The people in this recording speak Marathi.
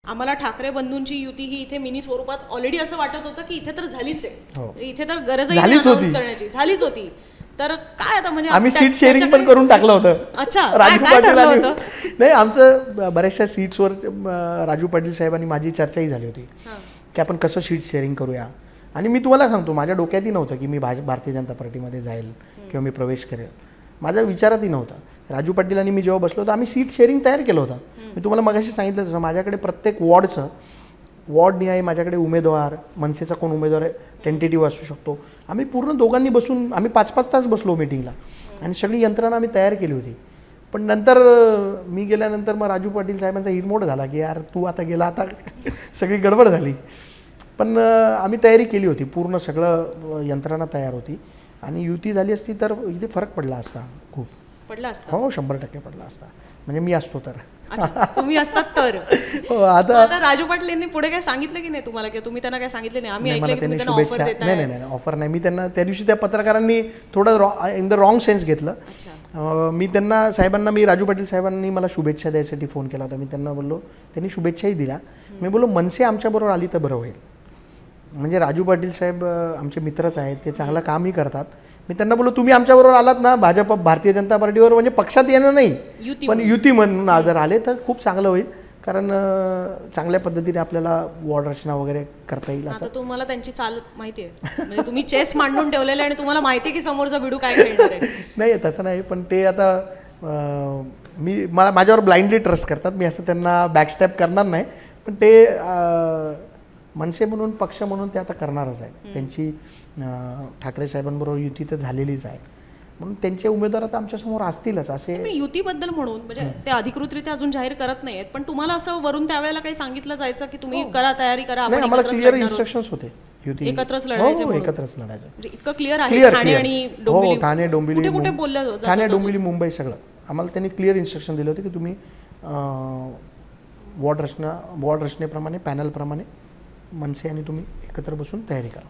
आम्हाला ठाकरे बंधूंची युती ही इथे मिनी स्वरूपात ऑलरेडी असं वाटत होतं की इथे तर झालीच आहे, इथे तर गरजही अनाउन्स करण्याची झालीच होती. तर काय आता म्हणजे आम्ही सीट शेअरिंग पण करून टाकलं होतं. अच्छा, राजू पाटील नाही, आमचं बऱ्याचशा सीट्सवर राजू पाटील साहेबांनी माझी चर्चाही झाली होती की आपण कसं सीट शेअरिंग करूया. आणि मी तुम्हाला सांगतो, माझ्या डोक्यातही नव्हतं की मी भारतीय जनता पार्टीमध्ये जाईल किंवा मी प्रवेश करेल, माझ्या विचारातही नव्हतं. राजू पाटील आणि मी जेव्हा बसलो होतो, आम्ही सीट शेअरिंग तयार केलं होतं. मी तुम्हाला मगाशी सांगितलं तसं माझ्याकडे प्रत्येक वॉर्डनिहाय माझ्याकडे उमेदवार, मनसेचा कोण उमेदवार आहे टेंटेटिव्ह असू शकतो, आम्ही पूर्ण दोघांनी बसून आम्ही 5-5 तास बसलो मीटिंगला आणि सगळी यंत्रणा आम्ही तयार केली होती. पण नंतर मी गेल्यानंतर मग राजू पाटील साहेबांचा हिरमोड झाला की यार तू आता गेला, आता सगळी गडबड झाली. पण आम्ही तयारी केली होती, पूर्ण सगळं यंत्रणा तयार होती आणि युती झाली असती तर इथे फरक पडला असता, खूप पडला असता. हो, 100% पडला असता. म्हणजे मी असतो तर. अच्छा, तुम्ही असतात तर. आता राजू पाटील यांनी पुढे काय सांगितलं की नाही तुम्हाला, की तुम्ही त्यांना काय सांगितले नाही? आम्ही ऐकलं की तुम्ही त्यांना ऑफर देताय. नाही, ऑफर नाही. मी त्यांना त्या दिवशी त्या पत्रकारांनी थोडं इन द रॉंग सेन्स घेतलं. मी त्यांना साहेबांना, मी राजू पाटील साहेबांनी मला शुभेच्छा द्यायसाठी फोन केला होता. मी त्यांना बोललो, त्यांनी शुभेच्छाही दिल्या. मी बोललो मनसे आमच्याबरोबर आली तर बरं होईल. म्हणजे राजू पाटील साहेब आमचे मित्रच आहेत, ते चांगलं कामही करतात. मी त्यांना बोललो तुम्ही आमच्याबरोबर आलात ना भाजप भारतीय जनता पार्टीवर, म्हणजे पक्षात येणं नाही पण युती म्हणून जर आले तर खूप चांगलं होईल, कारण चांगल्या पद्धतीने आपल्याला वॉर्ड रचना वगैरे करता येईल. असं तुम्हाला त्यांची चाल माहिती आहे, म्हणजे तुम्ही चेस मांडून ठेवलेले आणि तुम्हाला माहिती आहे की समोरचा बिडू काय खेळणार आहे. नाही तसं नाही, पण ते आता मला माझ्यावर ब्लाइंडली ट्रस्ट करतात, मी असं त्यांना बॅकस्टॅप करणार नाही. पण ते मनसे म्हणून पक्ष म्हणून ते आता करणारच आहे. त्यांची ठाकरे साहेबांबरोबर युती तर झालेलीच आहे, म्हणून त्यांचे उमेदवार आता आमच्यासमोर असतीलच. असे युतीबद्दल म्हणून म्हणजे ते अधिकृतरित्या अजून जाहीर करत नाहीत, पण तुम्हाला असं वरून त्यावेळेला काही सांगितलं जायचं की तुम्ही करा, तयारी करा, आम्हाला क्लिअर इन्स्ट्रक्शन्स होते, युती एकत्रच लढायचं. एकत्रच लढायचं म्हणजे इतकं क्लिअर आहे. ठाणे आणि डोंबिवली, ठाणे डोंबिवली, कुठे बोललं, ठाणे डोंबिवली मुंबई सगळं आम्हाला त्यांनी क्लिअर इन्स्ट्रक्शन दिले होते की तुम्ही वॉर्ड रचनेप्रमाणे, पॅनलप्रमाणे मनसे आणि तुम्ही एकत्र बसून तयारी करा.